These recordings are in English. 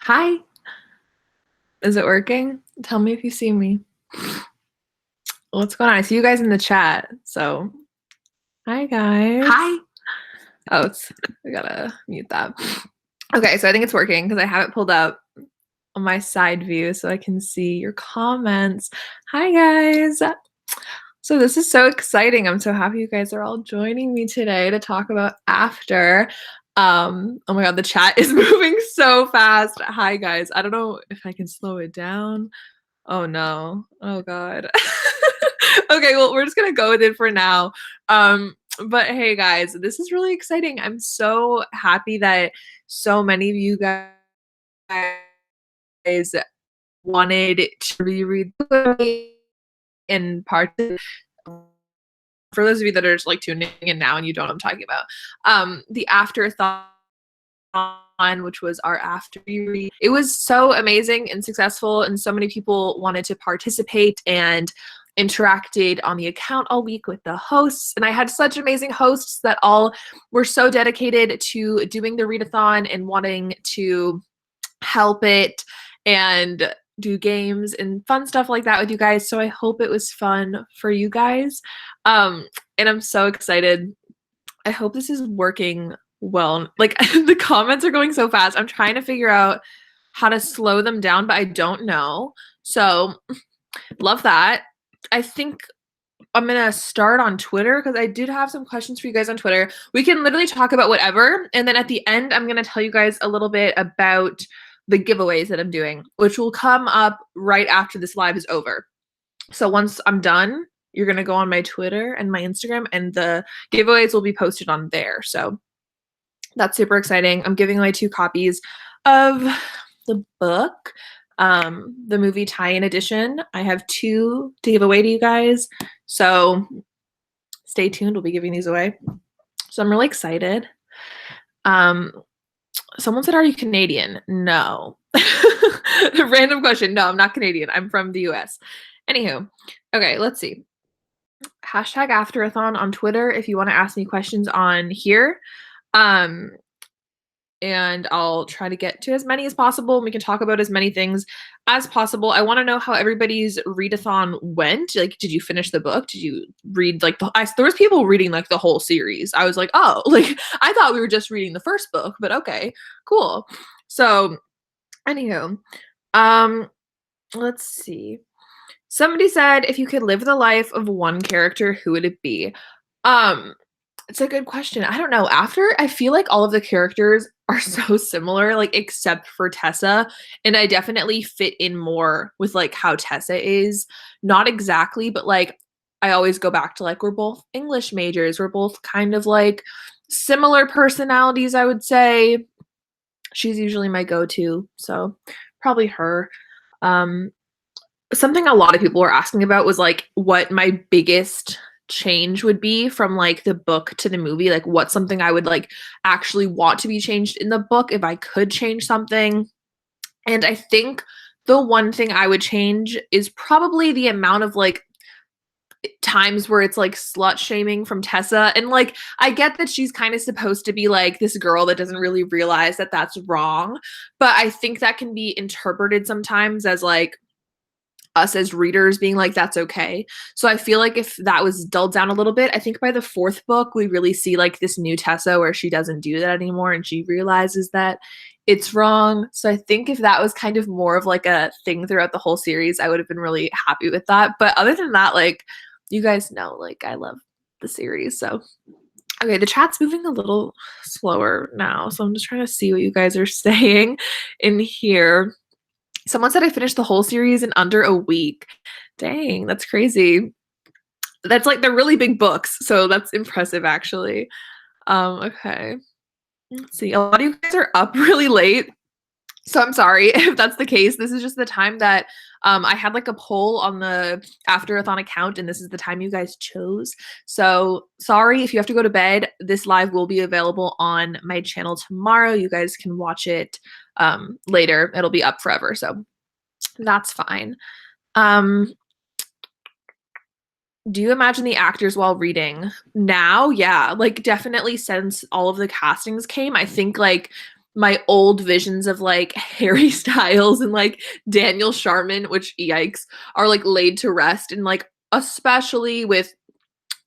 Hi, is it working? Tell me if you see me. What's going on? I see you guys in the chat. So, hi guys. Hi. I gotta mute that. Okay, so I think it's working because I have it pulled up on my side view so I can see your comments. Hi guys. So this is so exciting. I'm so happy you guys are all joining me today to talk about After. Oh my god, the chat is moving so fast. Hi guys. I don't know if I can slow it down. Oh no. Oh god. Okay, well, we're just gonna go with it for now. But hey guys, this is really exciting. I'm so happy that so many of you guys wanted to reread the book in parts. For those of you that are just like tuning in now and you don't know what I'm talking about, the After-A-Thon, which was our after read. It was so amazing and successful, and so many people wanted to participate and interacted on the account all week with the hosts. And I had such amazing hosts that all were so dedicated to doing the readathon and wanting to help it and do games and fun stuff like that with you guys. So I hope it was fun for you guys. And I'm so excited. I hope this is working well. Like the comments are going so fast. I'm trying to figure out how to slow them down, but I don't know. So love that. I think I'm gonna start on Twitter because I did have some questions for you guys on Twitter. We can literally talk about whatever, and then at the end, I'm gonna tell you guys a little bit about the giveaways that I'm doing, which will come up right after this live is over. So once I'm done, you're gonna go on my Twitter and my Instagram, and the giveaways will be posted on there. So that's super exciting. I'm giving away 2 copies of the book, the movie tie-in edition. I have 2 to give away to you guys. So stay tuned. We'll be giving these away. So I'm really excited. Someone said, "Are you Canadian?" No. Random question. No, I'm not Canadian. I'm from the US. Anywho, okay, let's see. Hashtag After-A-Thon on Twitter if you want to ask me questions on here. Um, and I'll try to get to as many as possible. We can talk about as many things as possible. I want to know how everybody's readathon went. Like, did you finish the book? Did you read like there was people reading like the whole series. I was like, oh, like I thought we were just reading the first book, but okay, cool. So, anywho, let's see. Somebody said if you could live the life of one character, who would it be? Um, it's a good question. I don't know. After, I feel like all of the characters are so similar, like except for Tessa, and I definitely fit in more with like how Tessa is. Not exactly, but like I always go back to like we're both English majors. We're both kind of like similar personalities, I would say. She's usually my go-to, so probably her. Um, Something a lot of people were asking about was like what my biggest change would be from like the book to the movie, like what's something I would like actually want to be changed in the book if I could change something. And I think the one thing I would change is probably the amount of like times where it's like slut shaming from Tessa. And like I get that she's kind of supposed to be like this girl that doesn't really realize that that's wrong, but I think that can be interpreted sometimes as like us as readers being like that's okay. So I feel like if that was dulled down a little bit, I think by the 4th book we really see like this new Tessa where she doesn't do that anymore and she realizes that it's wrong. So I think if that was kind of more of like a thing throughout the whole series, I would have been really happy with that. But other than that, like you guys know, like I love the series. So okay, the chat's moving a little slower now. So I'm just trying to see what you guys are saying in here. Someone said I finished the whole series in under a week. Dang, that's crazy. That's like they're really big books, so that's impressive actually. Okay. Let's see. A lot of you guys are up really late. So I'm sorry if that's the case. This is just the time that I had like a poll on the After-A-Thon account, and this is the time you guys chose. So sorry if you have to go to bed. This live will be available on my channel tomorrow. You guys can watch it later. It'll be up forever. So that's fine. Do you imagine the actors while reading? Now, yeah, like definitely since all of the castings came, I think like my old visions of like Harry Styles and like Daniel Sharman, which yikes, are like laid to rest. And like, especially with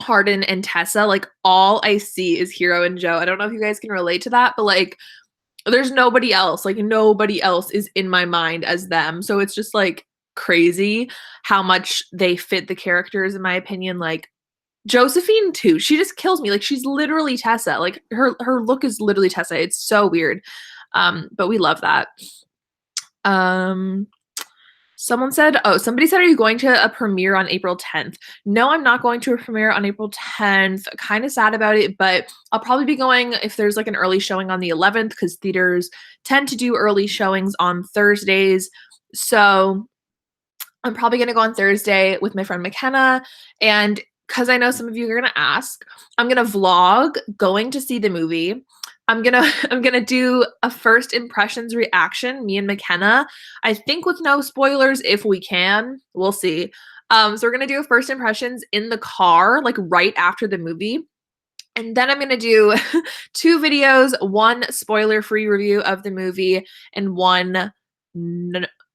Hardin and Tessa, like all I see is Hero and Joe. I don't know if you guys can relate to that, but like there's nobody else. Like nobody else is in my mind as them. So it's just like crazy how much they fit the characters in my opinion. Like Josephine too. She just kills me. Like she's literally Tessa. Like her look is literally Tessa. It's so weird. But we love that. Um Someone said, oh, somebody said, are you going to a premiere on April 10th? No, I'm not going to a premiere on April 10th. Kind of sad about it, but I'll probably be going if there's like an early showing on the 11th because theaters tend to do early showings on Thursdays. So I'm probably going to go on Thursday with my friend McKenna. And because I know some of you are going to ask, I'm going to vlog going to see the movie. I'm gonna do a first impressions reaction, me and McKenna. I think with no spoilers if we can. We'll see. So we're gonna do a first impressions in the car, like right after the movie. And then I'm gonna do 2 videos, one spoiler-free review of the movie, and one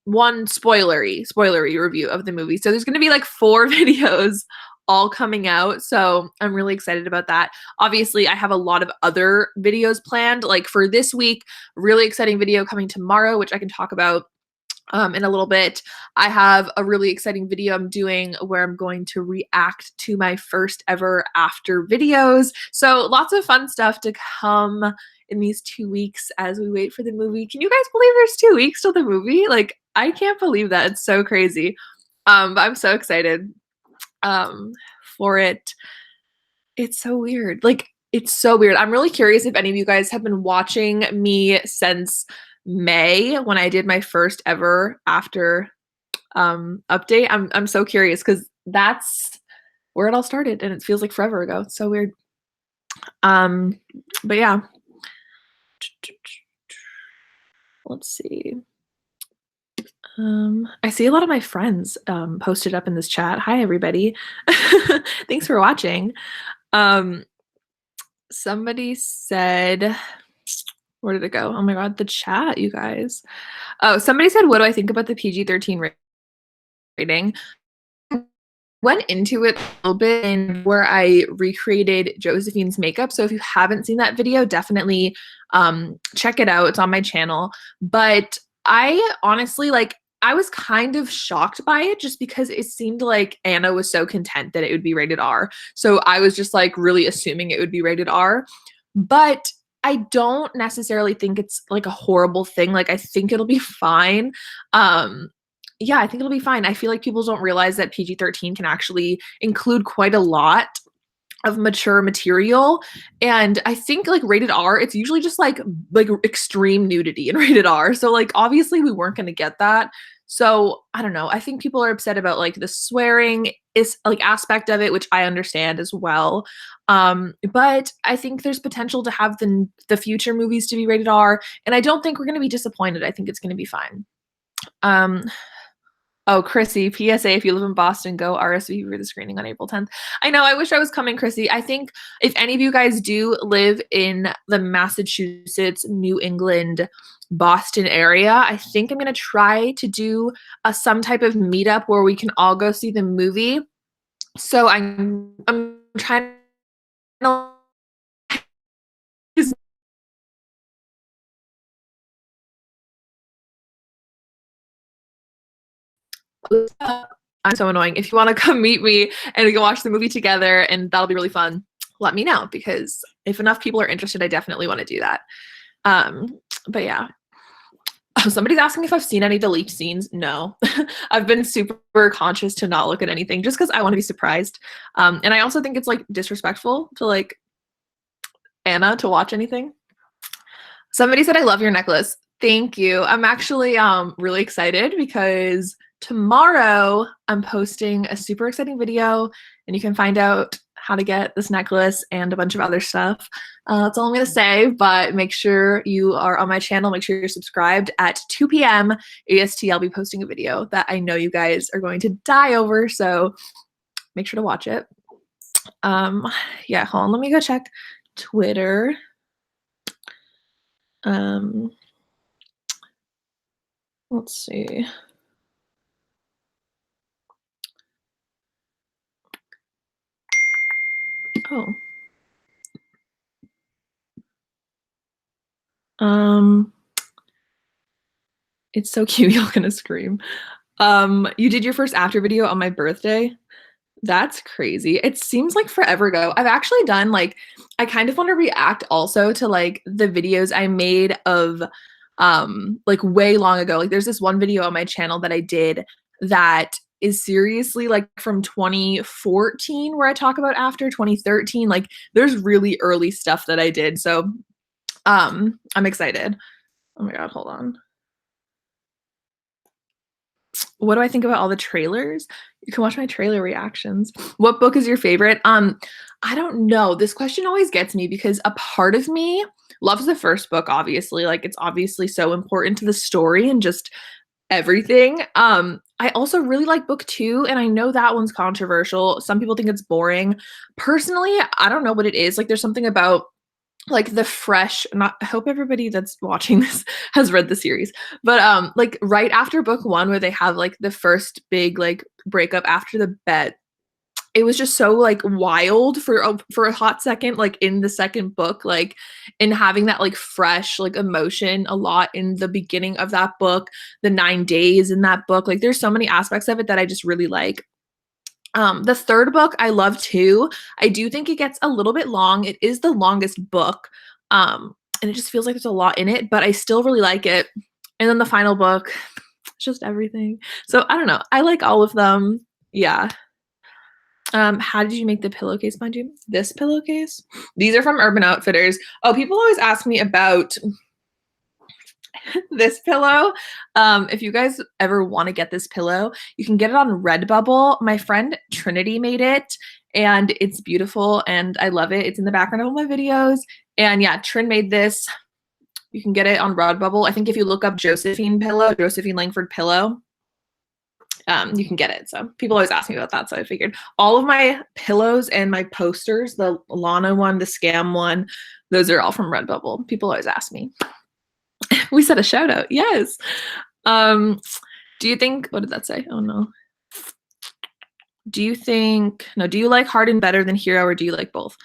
spoilery review of the movie. So there's gonna be like 4 videos all coming out. So I'm really excited about that. Obviously, I have a lot of other videos planned. Like for this week, really exciting video coming tomorrow, which I can talk about in a little bit. I have a really exciting video I'm doing where I'm going to react to my first ever after videos. So lots of fun stuff to come in these 2 weeks as we wait for the movie. Can you guys believe there's 2 weeks till the movie? Like, I can't believe that. It's so crazy. But I'm so excited for it. It's so weird. Like, it's so weird. I'm really curious if any of you guys have been watching me since May when I did my first ever after update. I'm so curious because that's where it all started and it feels like forever ago. It's so weird. But yeah. Let's see. I see a lot of my friends posted up in this chat. Hi everybody. Thanks for watching. Somebody said, where did it go? Oh my god, the chat, you guys. Oh, somebody said, what do I think about the PG-13 rating? Went into it a little bit and where I recreated Josephine's makeup. So if you haven't seen that video, definitely check it out. It's on my channel. But I honestly, like, I was kind of shocked by it just because it seemed like Anna was so content that it would be rated R. So I was just like really assuming it would be rated R. But I don't necessarily think it's like a horrible thing. Like I think it'll be fine. Yeah, I think it'll be fine. I feel like people don't realize that PG-13 can actually include quite a lot of mature material. And I think like rated R, it's usually just like extreme nudity in rated R. So like obviously we weren't going to get that. So I don't know. I think people are upset about like the swearing is like aspect of it, which I understand as well. But I think there's potential to have the future movies to be rated R, and I don't think we're going to be disappointed. I think it's going to be fine. Oh, Chrissy, PSA, if you live in Boston, go RSVP for the screening on April 10th. I know, I wish I was coming, Chrissy. I think if any of you guys do live in the Massachusetts, New England, Boston area, I think I'm going to try to do some type of meetup where we can all go see the movie. So I'm trying to I'm so annoying. If you want to come meet me and we can watch the movie together and that'll be really fun, let me know because if enough people are interested, I definitely want to do that. But yeah. Oh, somebody's asking if I've seen any of the leaked scenes. No, I've been super conscious to not look at anything just because I want to be surprised. And I also think it's like disrespectful to like Anna to watch anything. Somebody said, I love your necklace. Thank you. I'm actually really excited because tomorrow I'm posting a super exciting video and you can find out how to get this necklace and a bunch of other stuff. That's all I'm going to say, but make sure you are on my channel. Make sure you're subscribed. At 2 p.m. EST, I'll be posting a video that I know you guys are going to die over, so make sure to watch it. Yeah, hold on. Let me go check Twitter. Um, let's see. Oh. It's so cute. Y'all gonna scream. You did your first after video on my birthday. That's crazy. It seems like forever ago. I've actually done like I kind of want to react also to like the videos I made of like way long ago. Like there's this one video on my channel that I did that is seriously like from 2014 where I talk about after 2013. Like there's really early stuff that I did. So I'm excited. Oh my god, hold on. What do I think about all the trailers? You can watch my trailer reactions. What book is your favorite? I don't know. This question always gets me because a part of me loves the first book, obviously. Like it's obviously so important to the story and just everything. I also really like book 2, and I know that one's controversial. Some people think it's boring. Personally, I don't know what it is. Like there's something about like the fresh not I hope everybody that's watching this has read the series, but like right after book 1 where they have like the first big like breakup after the bet, it was just so like wild for a hot second, like in the second book, like and having that like fresh like emotion a lot in the beginning of that book, the 9 days in that book, like there's so many aspects of it that I just really like. The third book I love too. I do think it gets a little bit long. It is the longest book. And it just feels like there's a lot in it, but I still really like it. And then the final book, it's just everything. So I don't know. I like all of them. Yeah. How did you make the pillowcase, mind you? This pillowcase? These are from Urban Outfitters. Oh, people always ask me about this pillow. If you guys ever want to get this pillow, you can get it on Redbubble. My friend Trinity made it and it's beautiful and I love it. It's in the background of all my videos. And yeah, Trin made this. You can get it on Redbubble. I think if you look up Josephine pillow, Josephine Langford pillow, you can get it. So people always ask me about that. So I figured all of my pillows and my posters, the Lana one, the Scam one, those are all from Redbubble. People always ask me. We said a shout out. Yes. Do you think, what did that say? Oh no. Do you like Harden better than Hero or do you like both?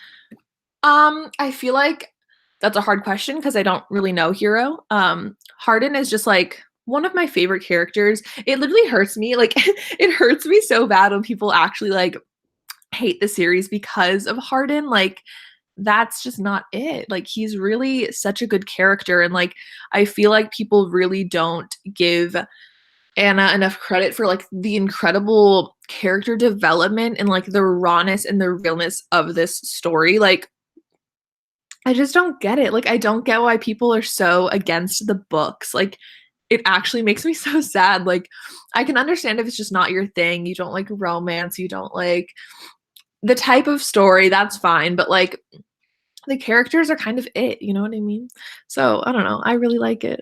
I feel like that's a hard question because I don't really know Hero. Harden is just like one of my favorite characters. It literally hurts me. Like it hurts me so bad when people actually like hate the series because of Harden. Like that's just not it. Like he's really such a good character and like I feel like people really don't give Anna enough credit for like the incredible character development and like the rawness and the realness of this story. Like I just don't get it. Like I don't get why people are so against the books. Like it actually makes me so sad. Like I can understand if it's just not your thing. You don't like romance, you don't like the type of story, that's fine, but like the characters are kind of it, you know what I mean? So, I don't know, I really like it.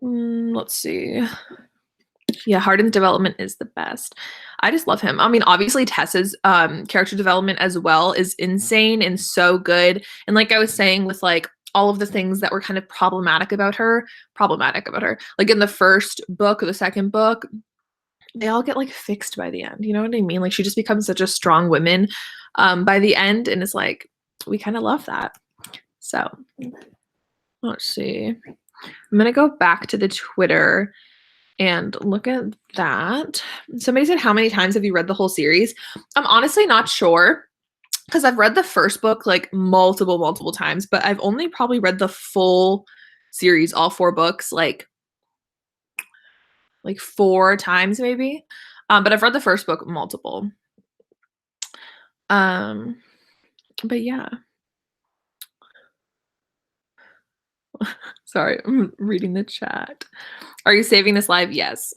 Let's see. Yeah, Harden's development is the best. I just love him. I mean, obviously Tessa's character development as well is insane and so good. And like I was saying with like all of the things that were kind of problematic about her. Like in the first book or the second book, they all get like fixed by the end. You know what I mean? Like she just becomes such a strong woman by the end, and it's like we kind of love that. So let's see. I'm gonna go back to the Twitter and look at that. Somebody said, "How many times have you read the whole series?" I'm honestly not sure because I've read the first book like multiple times, but I've only probably read the full series, all 4 books, like 4 times maybe. But I've read the first book multiple. But yeah. Sorry, I'm reading the chat. Are you saving this live? Yes.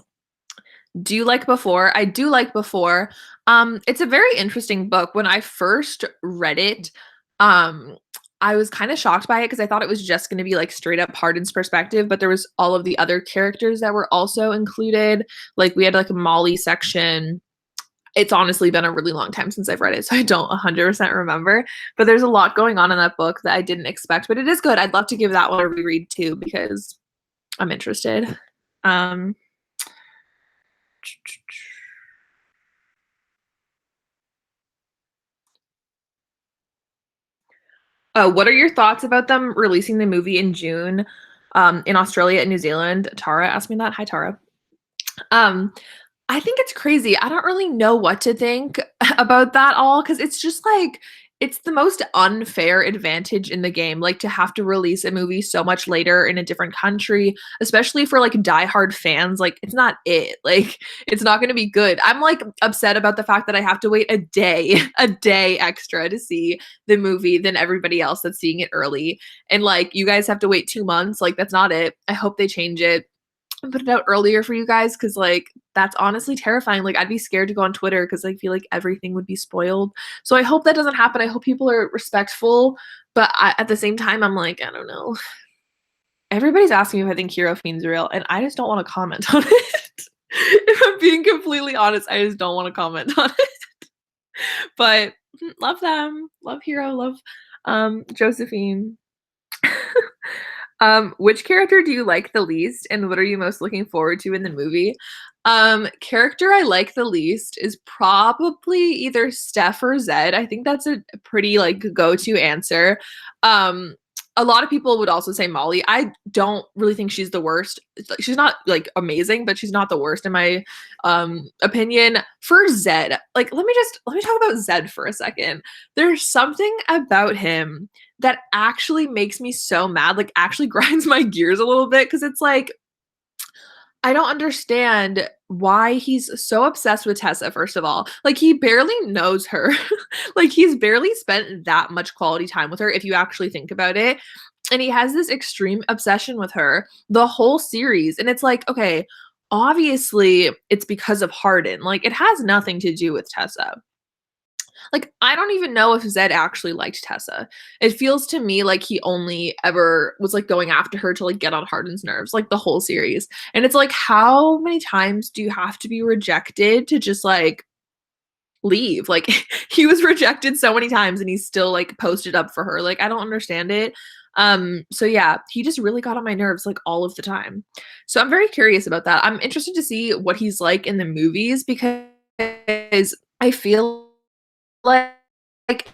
Do you like Before? I do like Before. It's a very interesting book. When I first read it, I was kind of shocked by it because I thought it was just going to be like straight up Hardin's perspective, but there was all of the other characters that were also included. Like we had like a Molly section It's honestly been a really long time since I've read it, so I don't 100% remember. But there's a lot going on in that book that I didn't expect, but it is good. I'd love to give that one a reread too because I'm interested. Um, what are your thoughts about them releasing the movie in June, in Australia and New Zealand? Tara asked me that. Hi, Tara. Um, I think it's crazy. I don't really know what to think about that all because it's just like it's the most unfair advantage in the game, like to have to release a movie so much later in a different country, especially for like diehard fans. Like it's not it. Like it's not going to be good. I'm like upset about the fact that I have to wait a day, a day extra to see the movie than everybody else that's seeing it early. And like you guys have to wait 2 months. Like that's not it. I hope they change it and put it out earlier for you guys because like that's honestly terrifying. Like I'd be scared to go on Twitter because I feel like everything would be spoiled. So I hope that doesn't happen. I hope people are respectful, but at the same time, I'm like, I don't know. Everybody's asking me if I think Hero Fiend's real, and I just don't want to comment on it. If I'm being completely honest, I just don't want to comment on it. But love them, love Hero, love Josephine. Which character do you like the least, and what are you most looking forward to in the movie? Character I like the least is probably either Steph or Zed. I think that's a pretty like go-to answer. Um, a lot of people would also say Molly. I don't really think she's the worst. She's not like amazing, but she's not the worst in my opinion. For Zed, like let me talk about Zed for a second. There's something about him that actually makes me so mad, like actually grinds my gears a little bit because it's like I don't understand why he's so obsessed with Tessa, first of all. Like he barely knows her. Like he's barely spent that much quality time with her if you actually think about it. And he has this extreme obsession with her the whole series. And it's like, okay, obviously it's because of Hardin. Like it has nothing to do with Tessa. Like, I don't even know if Zed actually liked Tessa. It feels to me like he only ever was like going after her to like get on Hardin's nerves, like the whole series. And it's like, how many times do you have to be rejected to just like leave? Like, he was rejected so many times and he's still like posted up for her. Like, I don't understand it. So yeah, he just really got on my nerves like all of the time. So I'm very curious about that. I'm interested to see what he's like in the movies because I feel like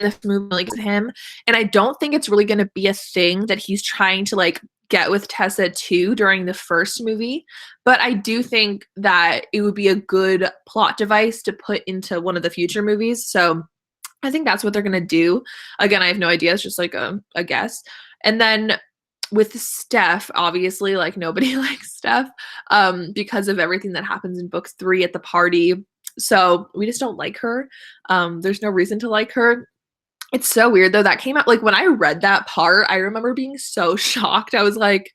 this movie like him, and I don't think it's really gonna be a thing that he's trying to like get with Tessa too during the first movie. But I do think that it would be a good plot device to put into one of the future movies. So I think that's what they're gonna do. Again, I have no idea. It's just like a guess. And then with Steph, obviously, like nobody likes Steph because of everything that happens in book 3 at the party. So we just don't like her. There's no reason to like her. It's so weird though. That came out like when I read that part, I remember being so shocked. I was like,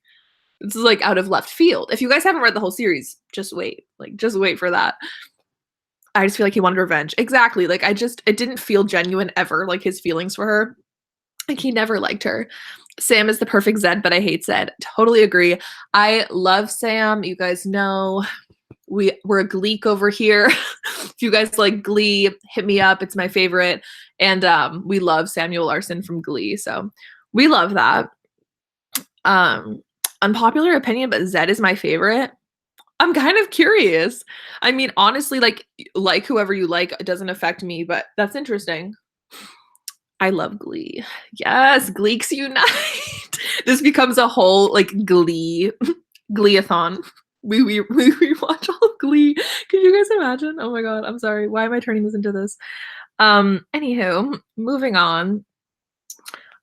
this is like out of left field. If you guys haven't read the whole series, just wait. Like, just wait for that. I just feel like he wanted revenge. Exactly. Like, it didn't feel genuine ever, like his feelings for her. Like, he never liked her. Sam is the perfect Zed, but I hate Zed. Totally agree. I love Sam. You guys know we're a Gleek over here. If you guys like Glee, hit me up. It's my favorite. And we love Samuel Larson from Glee. So we love that. Unpopular opinion, but Zed is my favorite. I'm kind of curious. I mean, honestly, like whoever you like, it doesn't affect me, but that's interesting. I love Glee. Yes, Gleeks unite. This becomes a whole like Glee-a-thon. We watch all of Glee. Can you guys imagine? Oh my god, I'm sorry. Why am I turning this into this? Anywho, moving on.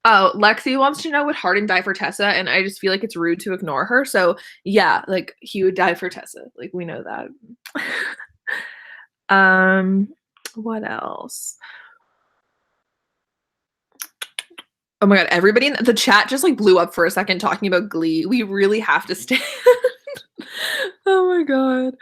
Oh, Lexi wants to know would Hardin die for Tessa, and I just feel like it's rude to ignore her. So yeah, like he would die for Tessa. Like we know that. What else? Oh my god, everybody in the chat just like blew up for a second talking about Glee. We really have to stand. Oh my god.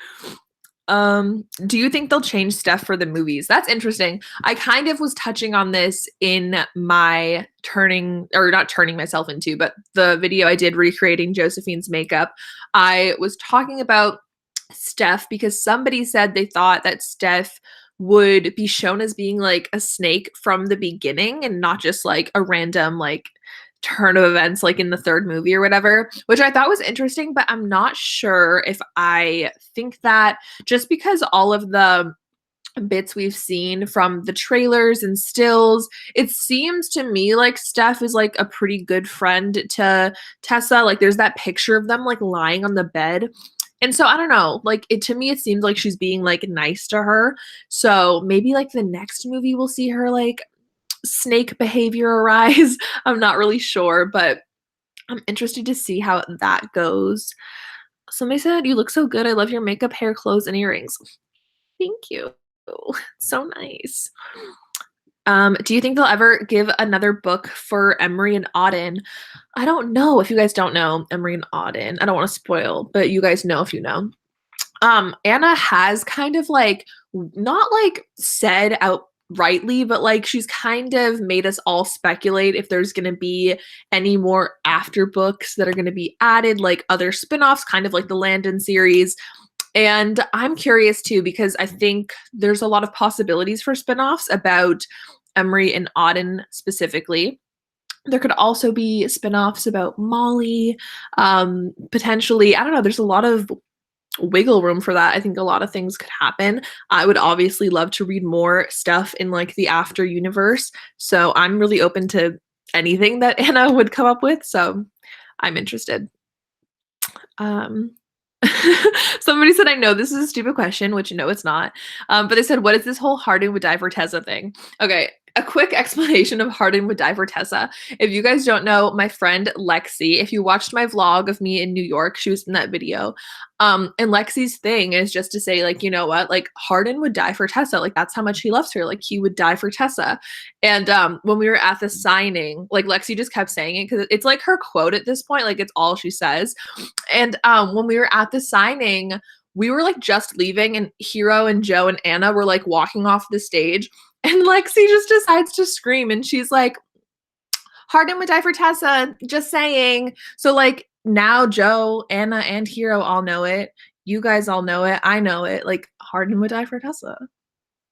Do you think they'll change Steph for the movies? That's interesting. I kind of was touching on this in my not turning myself into, but the video I did recreating Josephine's makeup. I was talking about Steph because somebody said they thought that Steph would be shown as being like a snake from the beginning and not just like a random like turn of events like in the third movie or whatever, which I thought was interesting, but I'm not sure if I think that just because all of the bits we've seen from the trailers and stills, it seems to me like Steph is like a pretty good friend to Tessa. Like there's that picture of them like lying on the bed. And so I don't know, like it to me it seems like she's being like nice to her. So maybe like the next movie we'll see her like snake behavior arise. I'm not really sure, but I'm interested to see how that goes. Somebody said, "You look so good. I love your makeup, hair, clothes, and earrings." Thank you. So nice. Do you think they'll ever give another book for Emery and Auden? I don't know if you guys don't know Emery and Auden. I don't want to spoil, but you guys know if you know. Anna has kind of like not like said outrightly, but like she's kind of made us all speculate if there's going to be any more after books that are going to be added, like other spin-offs, kind of like the Landon series. And I'm curious too, because I think there's a lot of possibilities for spin-offs about Emery and Auden specifically. There could also be spin-offs about Molly, potentially. I don't know. There's a lot of wiggle room for that. I think a lot of things could happen. I would obviously love to read more stuff in like the After universe. So I'm really open to anything that Anna would come up with. So I'm interested. Um, Somebody said, I know this is a stupid question, which no, it's not. But they said, what is this whole Hardin would die for Tessa thing? Okay, a quick explanation of Hardin would die for Tessa. If you guys don't know, my friend Lexi, if you watched my vlog of me in New York, she was in that video. And Lexi's thing is just to say, like, you know what, like Hardin would die for Tessa. Like that's how much he loves her. Like he would die for Tessa. And when we were at the signing, like Lexi just kept saying it because it's like her quote at this point, like it's all she says. And when we were at the signing, we were like just leaving, and Hero and Joe and Anna were like walking off the stage. And Lexi just decides to scream, and she's like, Hardin would die for Tessa, just saying. So, like, now Joe, Anna, and Hero all know it. You guys all know it. I know it. Like, Hardin would die for Tessa.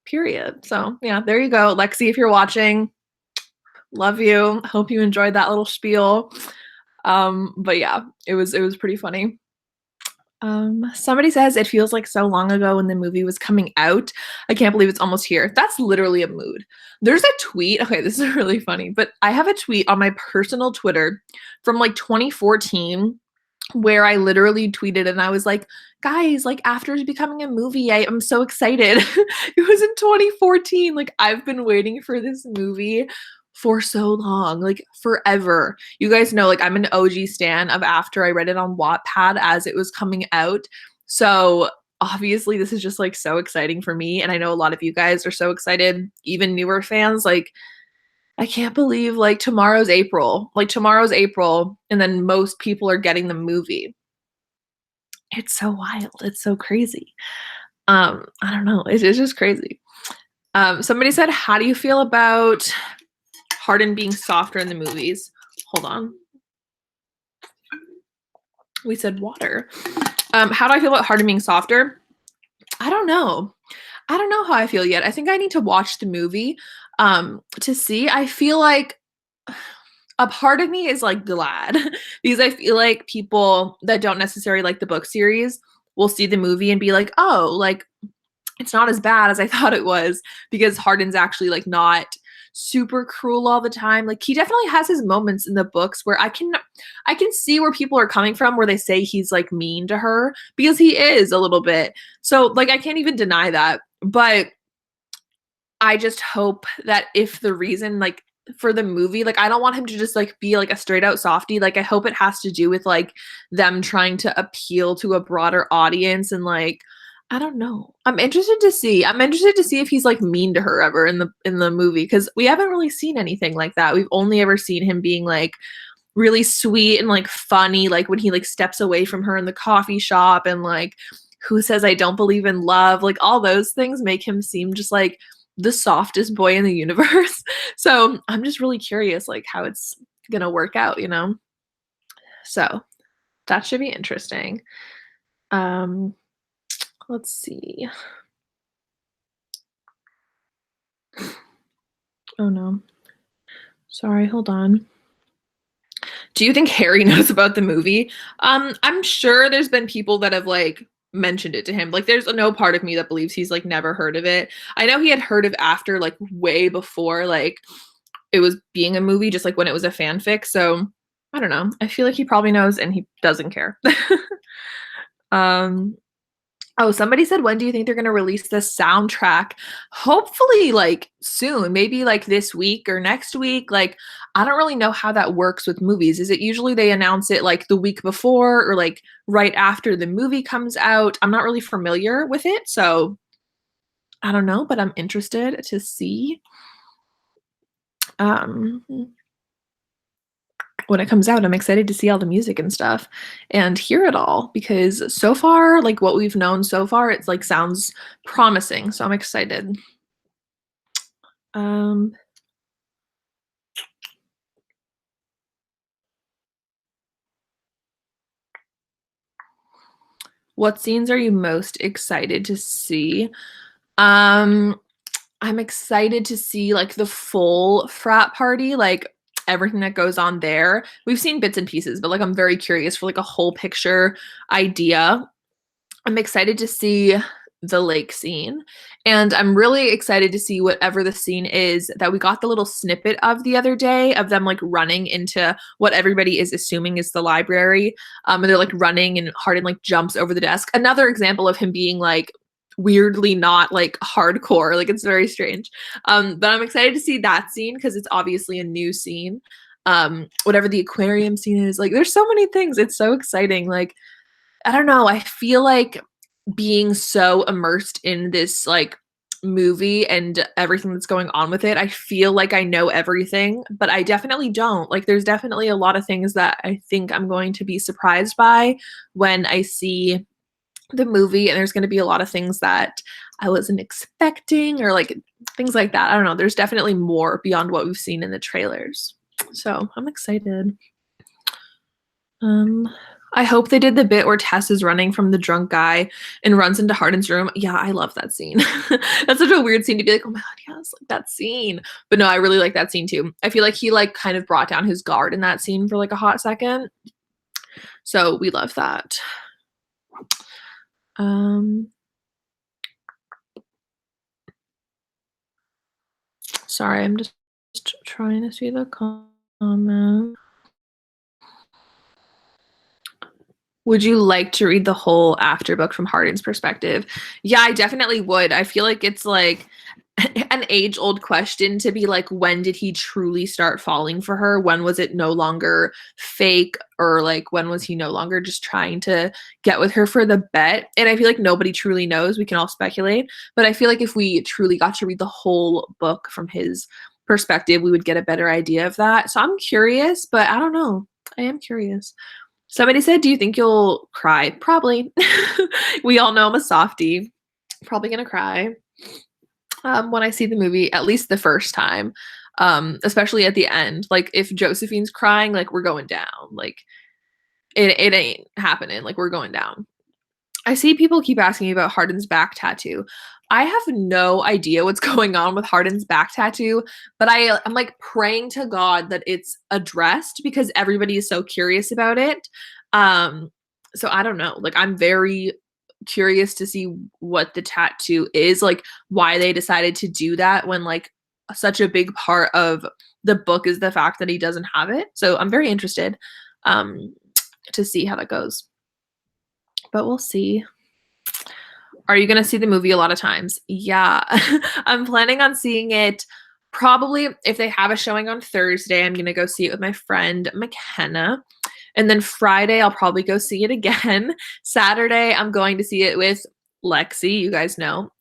Period. So, yeah, there you go. Lexi, if you're watching, love you. Hope you enjoyed that little spiel. But yeah, it was pretty funny. Somebody says it feels like so long ago when the movie was coming out. I can't believe it's almost here. That's literally a mood. There's a tweet. Okay, this is really funny, but I have a tweet on my personal Twitter from like 2014 where I literally tweeted and I was like, guys, like After is becoming a movie. I am so excited. It was in 2014. Like I've been waiting for this movie for so long, like forever. You guys know, like I'm an OG stan of After. I read it on Wattpad as it was coming out. So obviously this is just like so exciting for me. And I know a lot of you guys are so excited, even newer fans. Like I can't believe like tomorrow's April. Like tomorrow's April, and then most people are getting the movie. It's so wild. It's so crazy. I don't know. It's just crazy. Somebody said, how do you feel about Hardin being softer in the movies? Hold on. We said water. How do I feel about Hardin being softer? I don't know. I don't know how I feel yet. I think I need to watch the movie to see. I feel like a part of me is like glad because I feel like people that don't necessarily like the book series will see the movie and be like, oh, like it's not as bad as I thought it was because Hardin's actually like not super cruel all the time. Like he definitely has his moments in the books where I can see where people are coming from where they say he's like mean to her because he is a little bit. So like I can't even deny that. But I just hope that if the reason like for the movie, like I don't want him to just like be like a straight out softie. Like I hope it has to do with like them trying to appeal to a broader audience and like I don't know. I'm interested to see. I'm interested to see if he's like mean to her ever in the movie because we haven't really seen anything like that. We've only ever seen him being like really sweet and like funny, like when he like steps away from her in the coffee shop and like who says I don't believe in love, like all those things make him seem just like the softest boy in the universe. So I'm just really curious like how it's gonna work out, you know? So that should be interesting. Um, let's see. Oh, no. Sorry, hold on. Do you think Harry knows about the movie? I'm sure there's been people that have, like, mentioned it to him. Like, there's no part of me that believes he's, like, never heard of it. I know he had heard of After, like, way before, like, it was being a movie, just, like, when it was a fanfic, so, I don't know. I feel like he probably knows and he doesn't care. Um, oh, somebody said, "When do you think they're gonna release the soundtrack?" Hopefully, like, soon, maybe, like, this week or next week, like, I don't really know how that works with movies. Is it usually they announce it, like, the week before or, like, right after the movie comes out? I'm not really familiar with it, so I don't know, but I'm interested to see, um, when it comes out. I'm excited to see all the music and stuff and hear it all because so far, like, what we've known so far, it's, like, sounds promising, so I'm excited. Um, what scenes are you most excited to see? Um, I'm excited to see, like, the full frat party, like, everything that goes on there. We've seen bits and pieces, but, like, I'm very curious for, like, a whole picture idea. I'm excited to see the lake scene, and I'm really excited to see whatever the scene is that we got the little snippet of the other day of them, like, running into what everybody is assuming is the library, and they're, like, running and Hardin, like, jumps over the desk. Another example of him being, like, weirdly not, like, hardcore, like, it's very strange. But I'm excited to see that scene because it's obviously a new scene. Whatever the aquarium scene is, like, there's so many things, it's so exciting, like, I don't know, I feel like being so immersed in this, like, movie and everything that's going on with it, I feel like I know everything, but I definitely don't. Like, there's definitely a lot of things that I think I'm going to be surprised by when I see the movie, and there's gonna be a lot of things that I wasn't expecting or, like, things like that. I don't know, there's definitely more beyond what we've seen in the trailers. So, I'm excited. Um, I hope they did the bit where Tess is running from the drunk guy and runs into Hardin's room. Yeah, I love that scene. That's such a weird scene to be like, "Oh my god, yes, like that scene." But no, I really like that scene too. I feel like he, like, kind of brought down his guard in that scene for, like, a hot second. So we love that. Um, sorry, I'm just trying to see the comment. Would you like to read the whole After book from Hardin's perspective? Yeah, I definitely would. I feel like it's like an age-old question to be like, when did he truly start falling for her? When was it no longer fake? Or like, when was he no longer just trying to get with her for the bet? And I feel like nobody truly knows. We can all speculate. But I feel like if we truly got to read the whole book from his perspective, we would get a better idea of that. So I'm curious, but I don't know. I am curious. Somebody said, "Do you think you'll cry?" Probably. We all know I'm a softie. Probably gonna cry, when I see the movie, at least the first time, especially at the end. Like, if Josephine's crying, like, we're going down. Like, it ain't happening. Like, we're going down. I see people keep asking me about Hardin's back tattoo. I have no idea what's going on with Hardin's back tattoo, but I'm like praying to God that it's addressed because everybody is so curious about it. Um, so I don't know. Like, I'm very curious to see what the tattoo is, like why they decided to do that when, like, such a big part of the book is the fact that he doesn't have it. So I'm very interested um to see how that goes. But we'll see. Are you gonna see the movie a lot of times? Yeah. I'm planning on seeing it probably if they have a showing on Thursday, I'm gonna go see it with my friend McKenna. And then Friday, I'll probably go see it again. Saturday, I'm going to see it with Lexi. You guys know,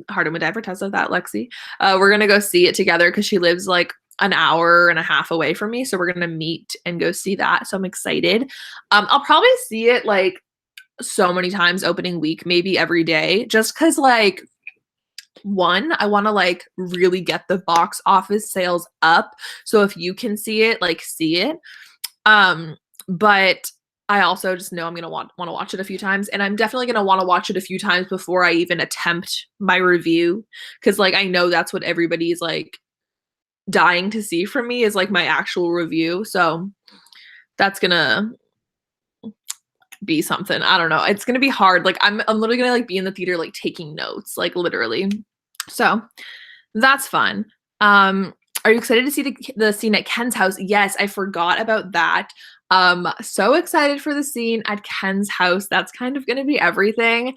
Hardin would die for Tesla, that Lexi. We're gonna go see it together because she lives like an hour and a half away from me. So we're gonna meet and go see that. So I'm excited. I'll probably see it like so many times opening week, maybe every day, just because, like, one, I want to like really get the box office sales up. So if you can see it, like, see it. But I also just know I'm gonna want to watch it a few times, and I'm definitely gonna want to watch it a few times before I even attempt my review, because like I know that's what everybody's like dying to see from me is like my actual review. So that's gonna be something. I don't know. It's gonna be hard. Like I'm literally gonna like be in the theater like taking notes, like literally. So that's fun. Are you excited to see the scene at Ken's house? Yes, I forgot about that. So excited for the scene at Ken's house. That's kind of gonna be everything.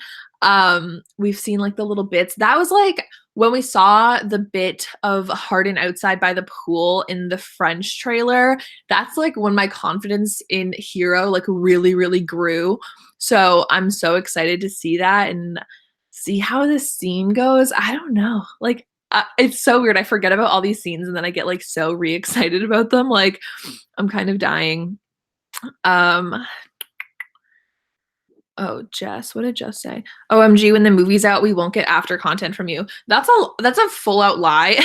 We've seen like the little bits. That was like when we saw the bit of Hardin outside by the pool in the French trailer. That's like when my confidence in Hero like really, really grew. So I'm so excited to see that and see how this scene goes. I don't know. Like it's so weird. I forget about all these scenes and then I get like so re-excited about them. Like I'm kind of dying. Um Oh, Jess, what did Jess say? OMG, when the movie's out, we won't get after content from you. That's a full out lie.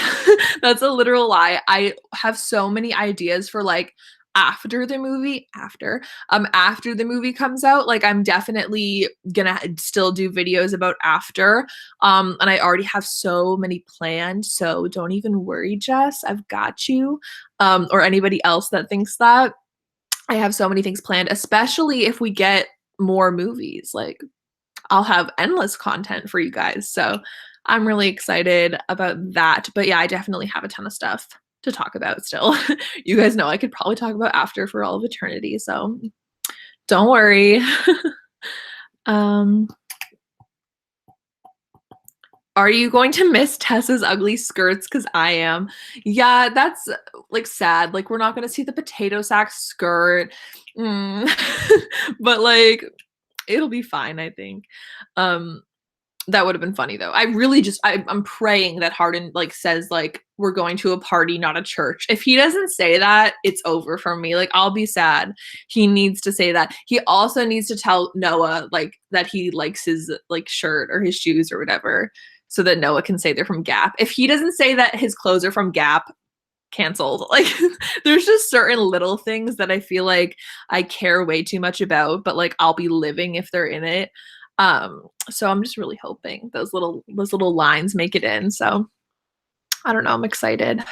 That's a literal lie. I have so many ideas for like after the movie, after the movie comes out. Like I'm definitely gonna still do videos about after. And I already have so many planned. So don't even worry, Jess. I've got you. Or anybody else that thinks that. I have so many things planned, especially if we get more movies. Like I'll have endless content for you guys. So I'm really excited about that. But yeah, I definitely have a ton of stuff to talk about still. You guys know I could probably talk about after for all of eternity. So don't worry. Are you going to miss Tessa's ugly skirts? Because I am. Yeah, that's like sad. Like we're not going to see the potato sack skirt. But like it'll be fine, I think. That would have been funny though. I really I'm praying that Hardin like says like we're going to a party, not a church. If he doesn't say that, it's over for me. Like I'll be sad. He needs to say that. He also needs to tell Noah like that he likes his like shirt or his shoes or whatever, so that Noah can say they're from Gap. If he doesn't say that his clothes are from Gap, canceled. Like there's just certain little things that I feel like I care way too much about, but like I'll be living if they're in it. So I'm just really hoping those little lines make it in. So I don't know, I'm excited.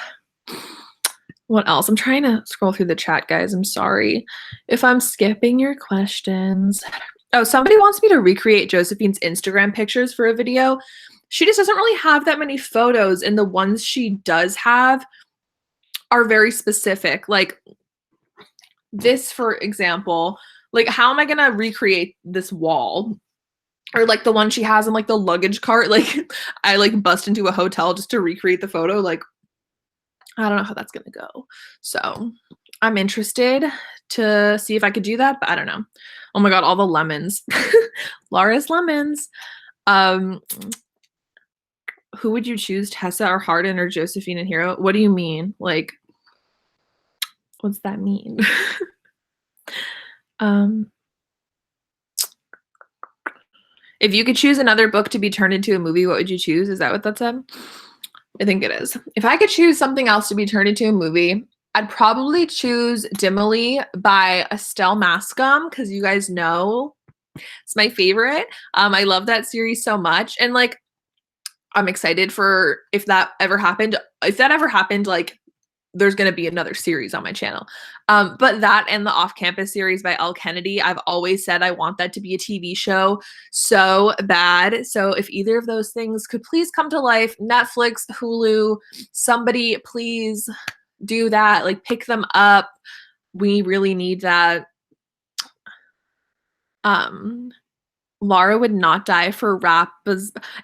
What else? I'm trying to scroll through the chat, guys. I'm sorry if I'm skipping your questions. Oh, somebody wants me to recreate Josephine's Instagram pictures for a video. She just doesn't really have that many photos, and the ones she does have are very specific. Like this, for example, like how am I gonna recreate this wall? Or like the one she has in like the luggage cart. Like I like bust into a hotel just to recreate the photo. Like I don't know how that's gonna go. So I'm interested to see if I could do that, but I don't know. Oh my god, all the lemons. Laura's lemons. Who would you choose, Tessa or Hardin or Josephine and Hero? What do you mean? Like, what's that mean? If you could choose another book to be turned into a movie, what would you choose? Is that what that said? I think it is. If I could choose something else to be turned into a movie, I'd probably choose Dimily by Estelle Mascom, because you guys know it's my favorite. I love that series so much. And like, I'm excited for if that ever happened. If that ever happened, like there's going to be another series on my channel. But that and the Off-Campus series by Elle Kennedy, I've always said I want that to be a TV show so bad. So if either of those things could please come to life, Netflix, Hulu, somebody please do that. Like pick them up. We really need that. Laura would not die for rap.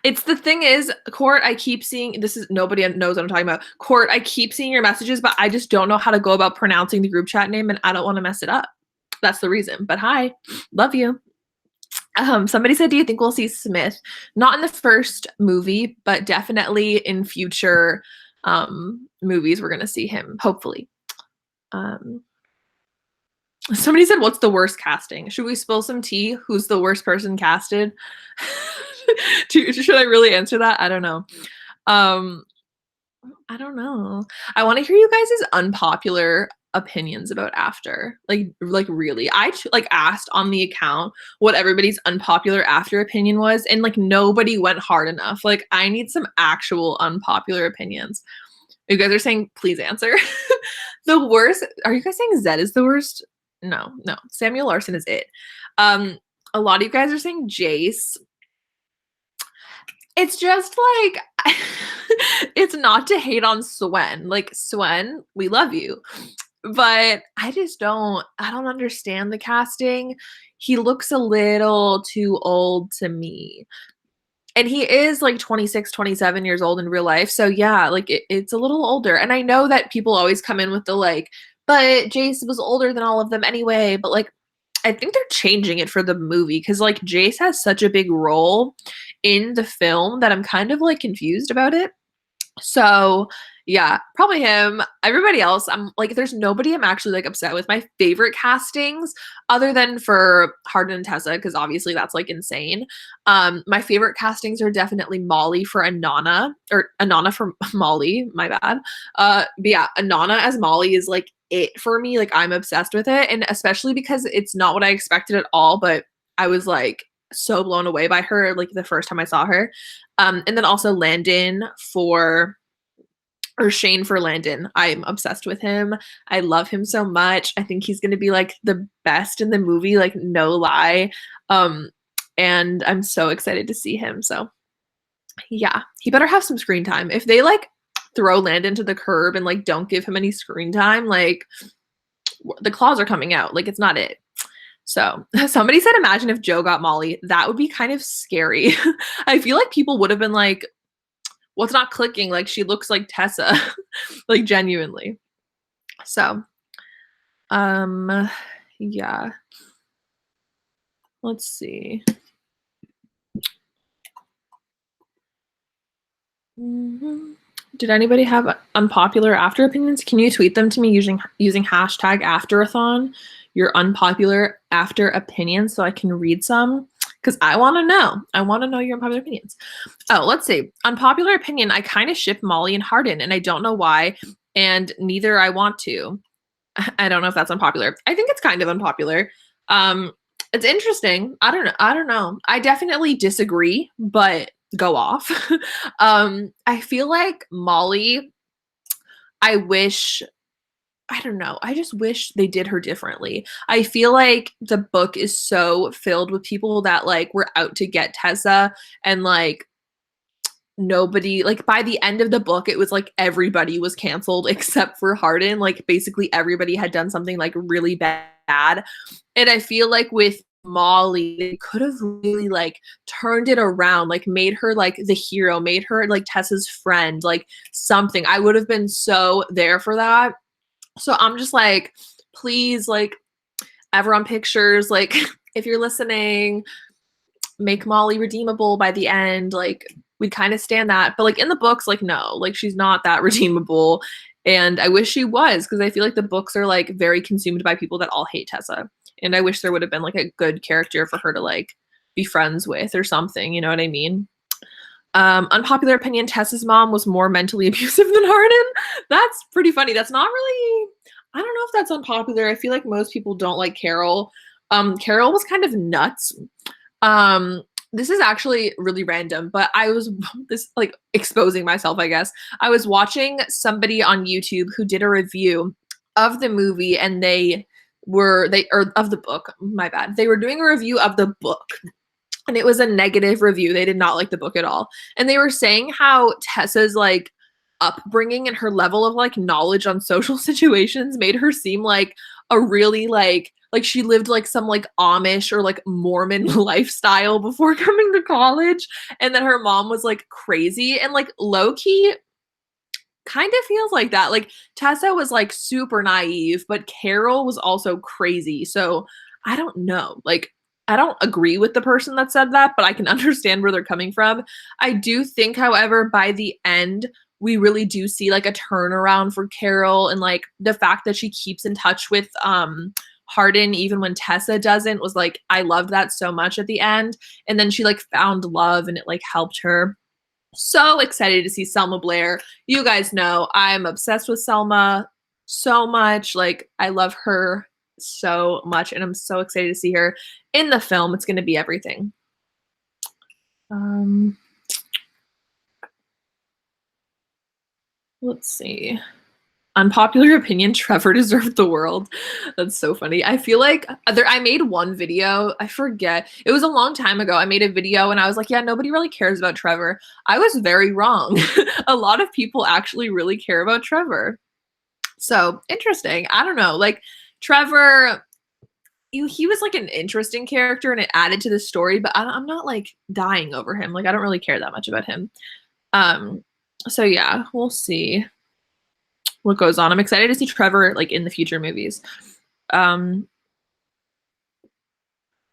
It's the thing is, Court, I keep seeing, this is, nobody knows what I'm talking about. Court, I keep seeing your messages, but I just don't know how to go about pronouncing the group chat name and I don't want to mess it up. That's the reason. But hi, love you. Somebody said, do you think we'll see Smith? Not in the first movie, but definitely in future movies, we're going to see him, hopefully. Somebody said, what's the worst casting? Should we spill some tea? Who's the worst person casted? Should I really answer that? I don't know. I don't know. I want to hear you guys' unpopular opinions about After. Like really. I like asked on the account what everybody's unpopular After opinion was, and like nobody went hard enough. Like I need some actual unpopular opinions. You guys are saying, "Please answer." The worst are you guys saying Zed is the worst? No, no, Samuel Larson is it. Um, a lot of you guys are saying Jace. It's just like it's not to hate on Swen. Like, Swen, we love you. But I don't understand the casting. He looks a little too old to me. And he is like 26, 27 years old in real life. So yeah, like it's a little older. And I know that people always come in with the like, but Jace was older than all of them anyway. But like, I think they're changing it for the movie because like Jace has such a big role in the film that I'm kind of like confused about it. So, yeah, probably him. Everybody else, I'm like, there's nobody I'm actually like upset with. My favorite castings, other than for Hardin and Tessa, because obviously that's like insane. My favorite castings are definitely Molly for Anana, or Anana for Molly, my bad. But yeah, Anana as Molly is like it for me. Like, I'm obsessed with it. And especially because it's not what I expected at all, but I was like so blown away by her like the first time I saw her. And then also Landon for or Shane for Landon. I'm obsessed with him. I love him so much. I think he's gonna be like the best in the movie, like no lie. Um, and I'm so excited to see him. So yeah, he better have some screen time. If they like throw Landon to the curb and like don't give him any screen time, like the claws are coming out. Like it's not it. So somebody said, imagine if Joe got Molly. That would be kind of scary. I feel like people would have been like, what's not clicking? Like she looks like Tessa, like genuinely. So, um, yeah. Let's see. Did anybody have unpopular after opinions? Can you tweet them to me using hashtag After-A-Thon, your unpopular after opinions, so I can read some? Because I want to know. I want to know your unpopular opinions. Oh, let's see. Unpopular opinion. I kind of ship Molly and Hardin, and I don't know why, and neither I want to. I don't know if that's unpopular. I think it's kind of unpopular. Um, it's interesting. I don't know. I don't know. I definitely disagree, but go off. I feel like Molly, I wish I don't know. I just wish they did her differently. I feel like the book is so filled with people that like were out to get Tessa and like nobody like by the end of the book it was like everybody was canceled except for Hardin. Like basically everybody had done something like really bad. And I feel like with Molly, they could have really like turned it around, like made her like the hero, made her like Tessa's friend, like something. I would have been so there for that. So I'm just like, please, like Everon Pictures, like if you're listening, make Molly redeemable by the end. Like we kind of stand that, but like in the books, like no, like she's not that redeemable. And I wish she was because I feel like the books are like very consumed by people that all hate Tessa. And I wish there would have been like a good character for her to like be friends with or something. You know what I mean? Unpopular opinion, Tessa's mom was more mentally abusive than Hardin. That's pretty funny. That's not really, I don't know if that's unpopular. I feel like most people don't like Carol. Carol was kind of nuts. Um, this is actually really random, but I was this like exposing myself, I guess. I was watching somebody on YouTube who did a review of the movie and or of the book, my bad. They were doing a review of the book and it was a negative review. They did not like the book at all. And they were saying how Tessa's like upbringing and her level of like knowledge on social situations made her seem like a really like she lived like some like Amish or like Mormon lifestyle before coming to college, and then her mom was like crazy and like low key kind of feels like that. Like Tessa was like super naive, but Carol was also crazy. So I don't know. Like I don't agree with the person that said that, but I can understand where they're coming from. I do think, however, by the end, we really do see like a turnaround for Carol and like the fact that she keeps in touch with Hardin even when Tessa doesn't was like I loved that so much at the end. And then she like found love and it like helped her. So excited to see Selma Blair. You guys know I'm obsessed with Selma so much. Like, I love her so much, and I'm so excited to see her in the film. It's going to be everything. Um, Let's see. Unpopular opinion, Trevor deserved the world. That's so funny. I feel like I made one video. I forget. It was a long time ago. I made a video and I was like, yeah, nobody really cares about Trevor. I was very wrong. A lot of people actually really care about Trevor. So interesting. I don't know. Like Trevor, he was like an interesting character and it added to the story, but I'm not like dying over him. Like I don't really care that much about him. Um, so yeah, we'll see what goes on. I'm excited to see Trevor like in the future movies. Um,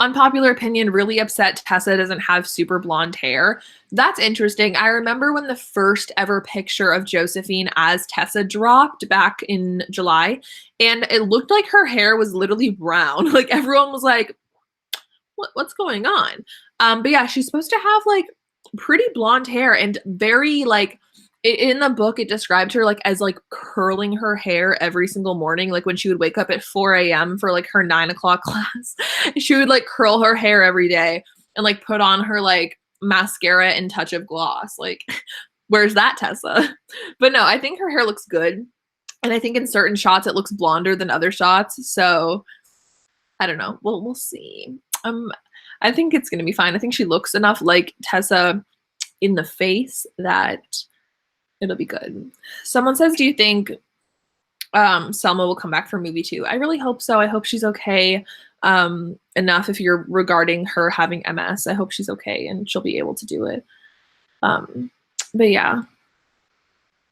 Unpopular opinion, really upset Tessa doesn't have super blonde hair. That's interesting. I remember when the first ever picture of Josephine as Tessa dropped back in July, and it looked like her hair was literally brown. Like everyone was like, what's going on? But yeah, she's supposed to have like pretty blonde hair and very like in the book it described her like as like curling her hair every single morning. Like when she would wake up at 4 a.m. for like her 9 o'clock class, she would like curl her hair every day and like put on her like mascara and touch of gloss. Like, where's that Tessa? But no, I think her hair looks good. And I think in certain shots it looks blonder than other shots. So I don't know. We'll see. I think it's gonna be fine. I think she looks enough like Tessa in the face that it'll be good. Someone says, do you think Selma will come back for movie 2? I really hope so. I hope she's okay enough if you're regarding her having MS. I hope she's okay and she'll be able to do it. But yeah.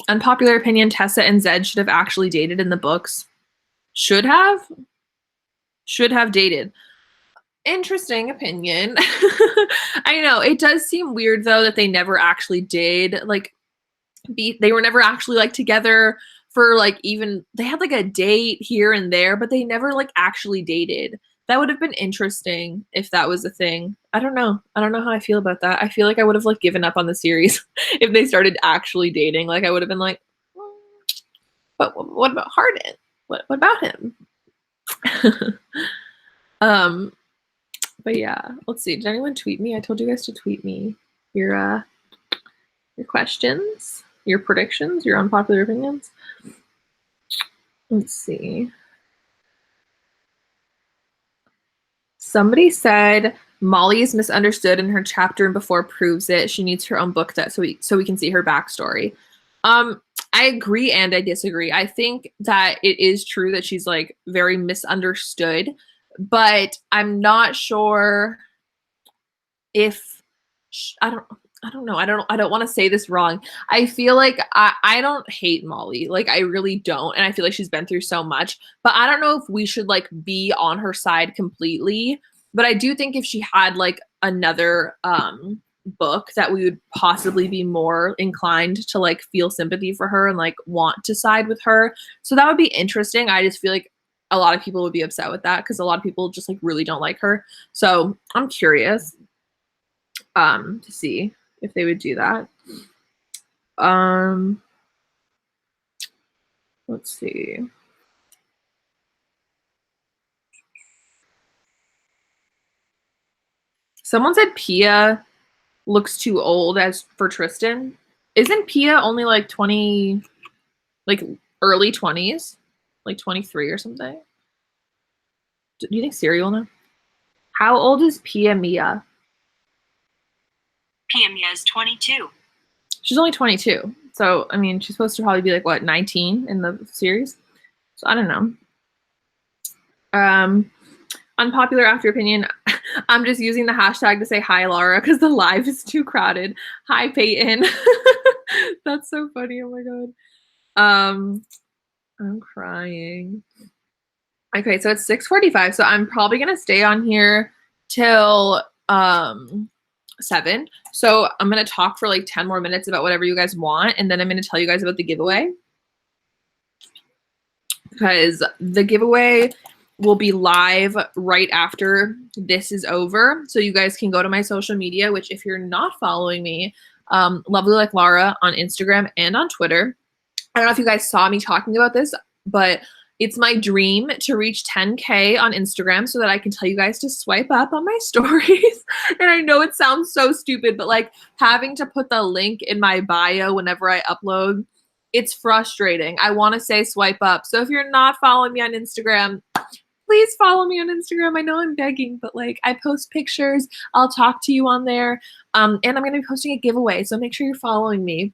Unpopular opinion, Tessa and Zed should have actually dated in the books. Should have dated. Interesting opinion. I know it does seem weird though that they never actually did like they were never actually like together for like even they had like a date here and there, but they never like actually dated. That would have been interesting if that was a thing. I don't know how I feel about that. I feel like I would have like given up on the series if they started actually dating. Like I would have been like, but what about Hardin? What about him? But yeah, let's see. Did anyone tweet me? I told you guys to tweet me your questions, your predictions, your unpopular opinions. Let's see. Somebody said Molly is misunderstood in her chapter and before proves it. She needs her own book that so we can see her backstory. I agree and I disagree. I think that it is true that she's like very misunderstood, but I'm not sure if I don't know. I don't want to say this wrong. I feel like I don't hate Molly. Like I really don't. And I feel like she's been through so much, but I don't know if we should like be on her side completely. But I do think if she had like another book that we would possibly be more inclined to like feel sympathy for her and like want to side with her. So that would be interesting. I just feel like a lot of people would be upset with that because a lot of people just like really don't like her. So I'm curious to see if they would do that. Let's see. Someone said Pia looks too old as for Tristan. Isn't Pia only like 20, like early 20s? Like 23 or something? Do you think Siri will know? How old is Pia Mia? Pia Mia is 22. She's only 22. So, I mean, she's supposed to probably be like, what, 19 in the series? So, I don't know. Unpopular after opinion. I'm just using the hashtag to say hi, Laura, because the live is too crowded. Hi, Peyton. That's so funny. Oh my god. I'm crying. Okay, so it's 6:45. So I'm probably gonna stay on here till 7. So I'm gonna talk for like 10 more minutes about whatever you guys want, and then I'm gonna tell you guys about the giveaway. Because the giveaway will be live right after this is over. So you guys can go to my social media, which if you're not following me, Lovely Like Laura on Instagram and on Twitter. I don't know if you guys saw me talking about this, but it's my dream to reach 10K on Instagram so that I can tell you guys to swipe up on my stories. And I know it sounds so stupid, but like having to put the link in my bio whenever I upload It's frustrating. I want to say swipe up. So if you're not following me on Instagram, please follow me on Instagram. I know I'm begging, but like I post pictures. I'll talk to you on there. And I'm going to be posting a giveaway. So make sure you're following me.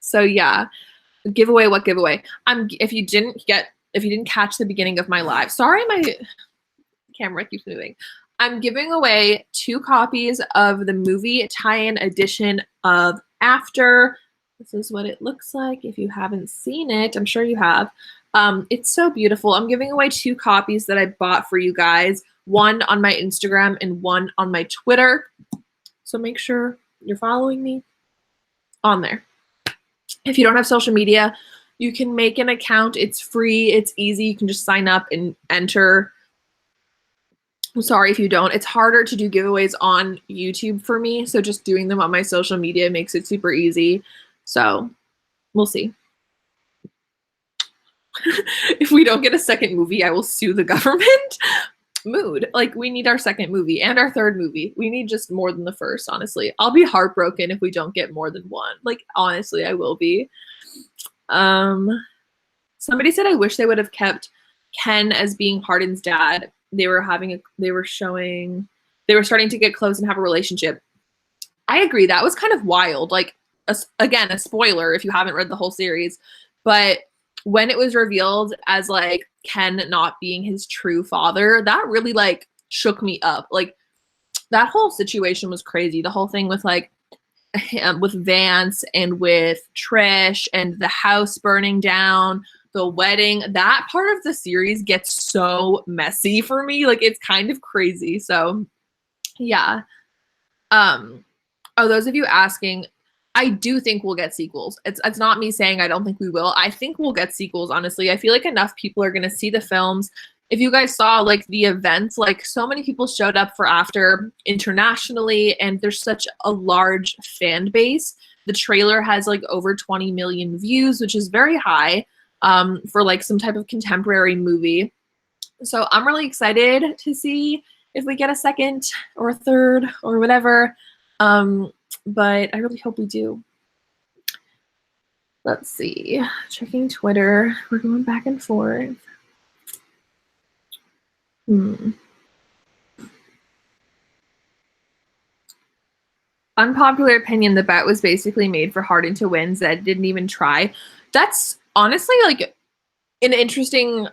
So yeah, giveaway, what giveaway? If you didn't catch the beginning of my live, sorry, my camera keeps moving. I'm giving away 2 copies of the movie tie-in edition of After. This is what it looks like. If you haven't seen it, I'm sure you have. It's so beautiful. I'm giving away 2 copies that I bought for you guys, one on my Instagram and one on my Twitter. So make sure you're following me on there. If you don't have social media, you can make an account. It's free. It's easy. You can just sign up and enter. I'm sorry if you don't. It's harder to do giveaways on YouTube for me, so just doing them on my social media makes it super easy. So we'll see. If we don't get a second movie, I will sue the government. Mood. Like, we need our second movie and our third movie. We need just more than the first, honestly. I'll be heartbroken if we don't get more than one. Like, honestly, I will be. Somebody said I wish they would have kept Ken as being Hardin's dad. They were starting to get close and have a relationship. I agree. That was kind of wild. Like, again, a spoiler if you haven't read the whole series, but when it was revealed as like Ken not being his true father, that really like shook me up. Like, that whole situation was crazy. The whole thing with like with Vance and with Trish and the house burning down, the wedding, that part of the series gets so messy for me. Like, it's kind of crazy. So yeah. Those of you asking, I do think we'll get sequels. It's not me saying I don't think we will. I think we'll get sequels, honestly. I feel like enough people are going to see the films. If you guys saw like the events, like so many people showed up for After internationally, and there's such a large fan base. The trailer has like over 20 million views, which is very high for like some type of contemporary movie. So I'm really excited to see if we get a second or a third or whatever. But I really hope we do. Let's see. Checking Twitter. We're going back and forth. Unpopular opinion, the bet was basically made for Hardin to win. Zed didn't even try. That's honestly like an interesting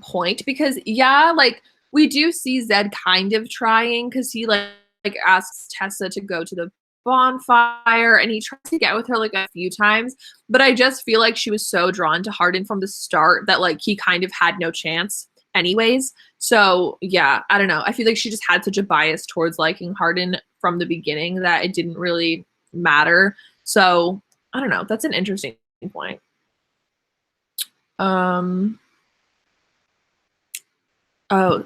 point, because yeah, like we do see Zed kind of trying, because he like asks Tessa to go to the bonfire and he tries to get with her like a few times, but I just feel like she was so drawn to Hardin from the start that like he kind of had no chance anyways. So yeah, I don't know. I feel like she just had such a bias towards liking Hardin from the beginning that it didn't really matter. So I don't know. That's an interesting point. Oh,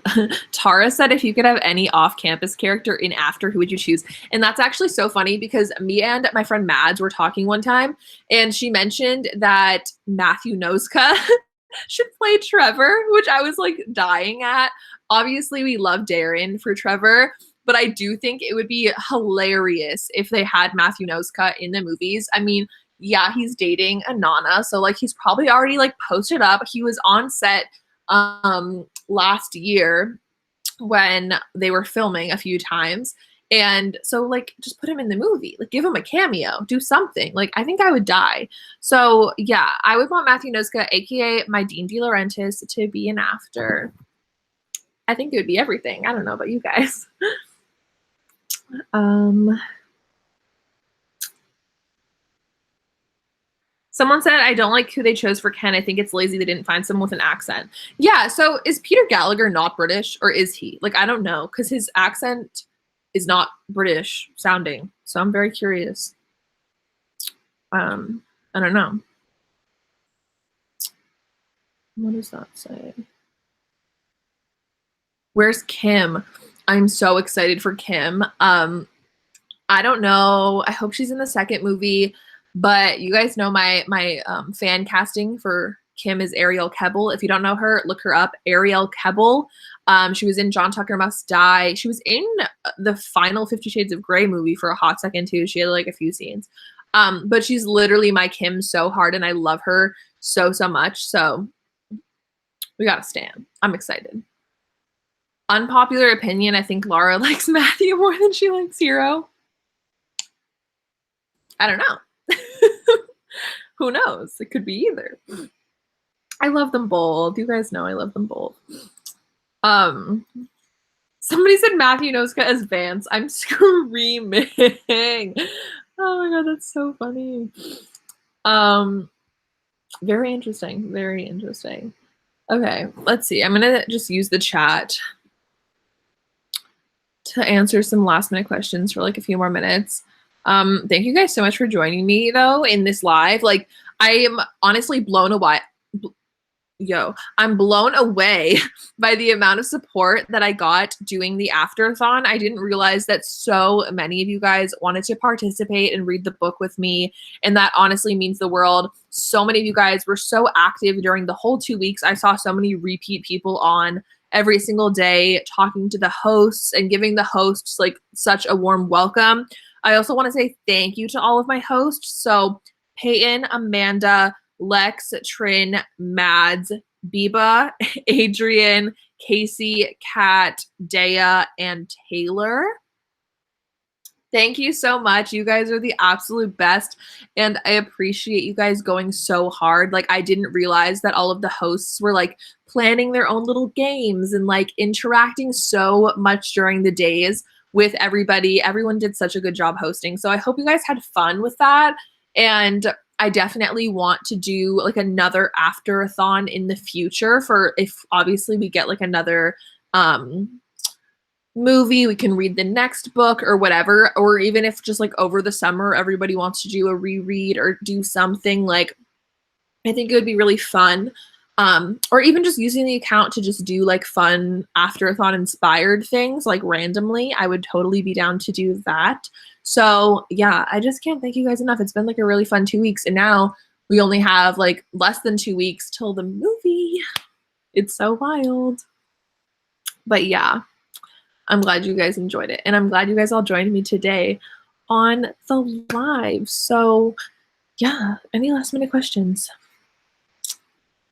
Tara said if you could have any off-campus character in After, who would you choose? And that's actually so funny, because me and my friend Mads were talking one time, and she mentioned that Matthew Noska should play Trevor, which I was like dying at. Obviously, we love Darren for Trevor, but I do think it would be hilarious if they had Matthew Noska in the movies. I mean, yeah, he's dating Anana, so like he's probably already like posted up. He was on set last year when they were filming a few times, and so like just put him in the movie, like give him a cameo, do something. Like I think I would die. So yeah, I would want Matthew Noska, aka my Dean DeLaurentis, to be an After. I think it would be everything. I don't know about you guys. Someone said, I don't like who they chose for Ken. I think it's lazy they didn't find someone with an accent. Yeah, so is Peter Gallagher not British, or is he? Like, I don't know, because his accent is not British sounding. So I'm very curious. I don't know. What does that say? Where's Kim? I'm so excited for Kim. I don't know. I hope she's in the second movie. But you guys know my fan casting for Kim is Ariel Kebbel. If you don't know her, look her up. Ariel Kebbel. She was in John Tucker Must Die. She was in the final 50 Shades of Grey movie for a hot second too. She had like a few scenes. But she's literally my Kim so hard, and I love her so much. So we gotta stand. I'm excited. Unpopular opinion, I think Laura likes Matthew more than she likes Hero. I don't know. Who knows? It could be either. I love them both. You guys know I love them both. Somebody said Matthew Noska as Vance. I'm screaming. Oh my god, that's so funny. Very interesting. Very interesting. Okay, let's see. I'm gonna just use the chat to answer some last minute questions for like a few more minutes. Thank you guys so much for joining me though in this live. Like, I am honestly blown away. I'm blown away by the amount of support that I got doing the After-A-Thon. I didn't realize that so many of you guys wanted to participate and read the book with me, and that honestly means the world. So many of you guys were so active during the whole 2 weeks. I saw so many repeat people on every single day talking to the hosts and giving the hosts like such a warm welcome. I also want to say thank you to all of my hosts. So Peyton, Amanda, Lex, Trin, Mads, Biba, Adrian, Casey, Kat, Dea, and Taylor. Thank you so much. You guys are the absolute best, and I appreciate you guys going so hard. Like, I didn't realize that all of the hosts were like planning their own little games and like interacting so much during the days with everybody. Everyone did such a good job hosting. So I hope you guys had fun with that. And I definitely want to do like another After-A-Thon in the future for if obviously we get like another movie, we can read the next book or whatever, or even if just like over the summer everybody wants to do a reread or do something, like I think it would be really fun. Or even just using the account to just do like fun After-A-Thon inspired things like randomly. I would totally be down to do that. So yeah, I just can't thank you guys enough. It's been like a really fun 2 weeks, and now we only have like less than 2 weeks till the movie. It's so wild. But yeah, I'm glad you guys enjoyed it, and I'm glad you guys all joined me today on the live. So yeah, any last minute questions?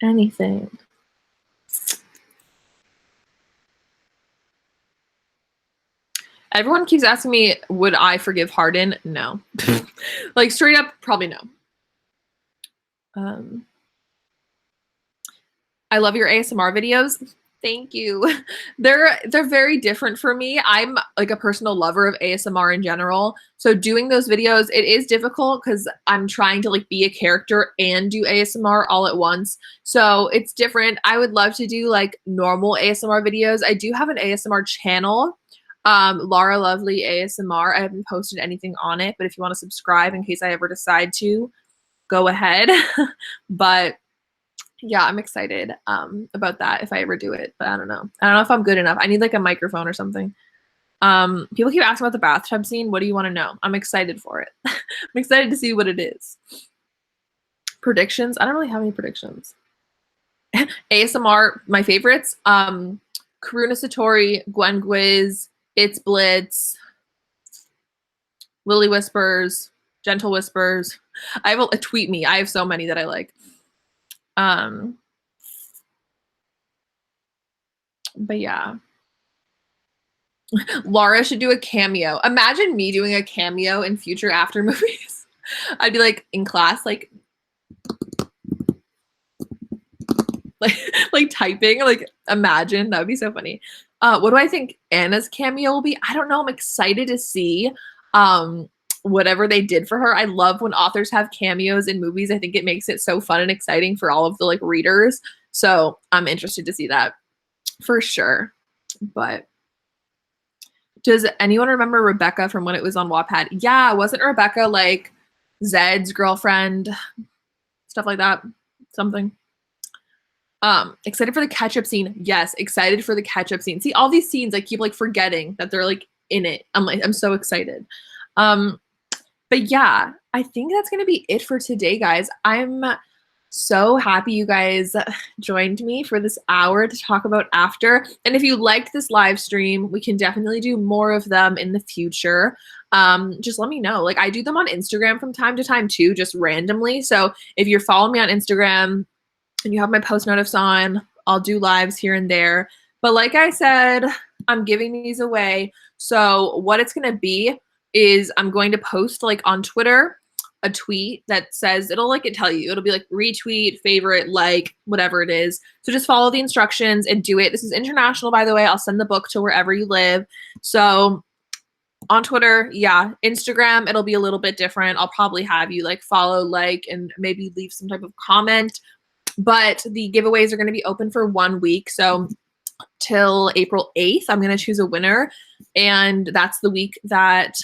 Anything? Everyone keeps asking me, would I forgive Hardin? No. Like, straight up, probably no. I love your ASMR videos. Thank you. They're very different for me. I'm like a personal lover of ASMR in general. So doing those videos, it is difficult because I'm trying to like be a character and do ASMR all at once. So it's different. I would love to do like normal ASMR videos. I do have an ASMR channel, Laura Lovely ASMR. I haven't posted anything on it, but if you want to subscribe in case I ever decide to, go ahead. But yeah, I'm excited about that if I ever do it, but I don't know. I don't know if I'm good enough. I need like a microphone or something. People keep asking about the bathtub scene. What do you want to know? I'm excited for it. I'm excited to see what it is. Predictions? I don't really have any predictions. ASMR, my favorites. Karuna Satori, Gwen Gwiz, It's Blitz, Lily Whispers, Gentle Whispers. I have a tweet me. I have so many that I like. But yeah. Laura should do a cameo. Imagine me doing a cameo in future After movies. I'd be like in class, like typing, like imagine, that would be so funny. What do I think Anna's cameo will be? I don't know. I'm excited to see whatever they did for her. I love when authors have cameos in movies. I think it makes it so fun and exciting for all of the like readers. So I'm interested to see that for sure. But does anyone remember Rebecca from when it was on Wattpad? Yeah, wasn't Rebecca like Zed's girlfriend? Stuff like that. Something. Excited for the ketchup scene. Yes, excited for the ketchup scene. See, all these scenes I keep like forgetting that they're like in it. I'm so excited. But yeah, I think that's gonna be it for today, guys. I'm So happy you guys joined me for this hour to talk about After. And if you liked this live stream, we can definitely do more of them in the future. Just let me know. Like, I do them on Instagram from time to time too, just randomly. So if you're following me on Instagram and you have my post notifs on, I'll do lives here and there. But like I said, I'm giving these away. So what it's going to be is I'm going to post like on Twitter a tweet that says, tell you, it'll be like retweet, favorite, like, whatever it is. So just follow the instructions and do it. This is international, by the way. I'll send the book to wherever you live. So on Twitter, yeah. Instagram, it'll be a little bit different. I'll probably have you like follow, like, and maybe leave some type of comment. But the giveaways are going to be open for 1 week. So till April 8th, I'm going to choose a winner. And that's the week that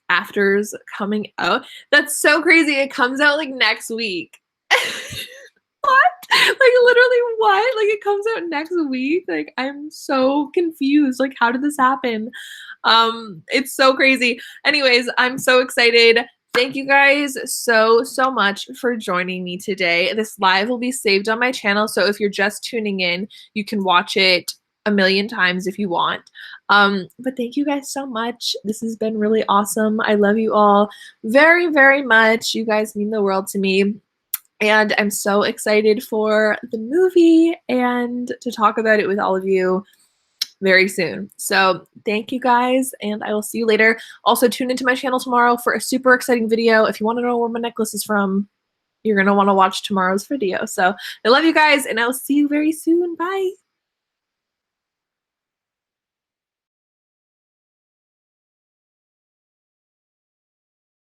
After's coming out. That's so crazy. It comes out like next week. What? Like, literally what? Like, it comes out next week? Like, I'm so confused. Like, how did this happen? It's so crazy. Anyways, I'm so excited. Thank you guys so much for joining me today. This live will be saved on my channel, so if you're just tuning in, you can watch it a million times if you want. But thank you guys so much. This has been really awesome. I love you all very, very much. You guys mean the world to me. And I'm so excited for the movie and to talk about it with all of you very soon. So thank you guys, and I will see you later. Also, tune into my channel tomorrow for a super exciting video. If you want to know where my necklace is from, you're going to want to watch tomorrow's video. So I love you guys, and I'll see you very soon. Bye.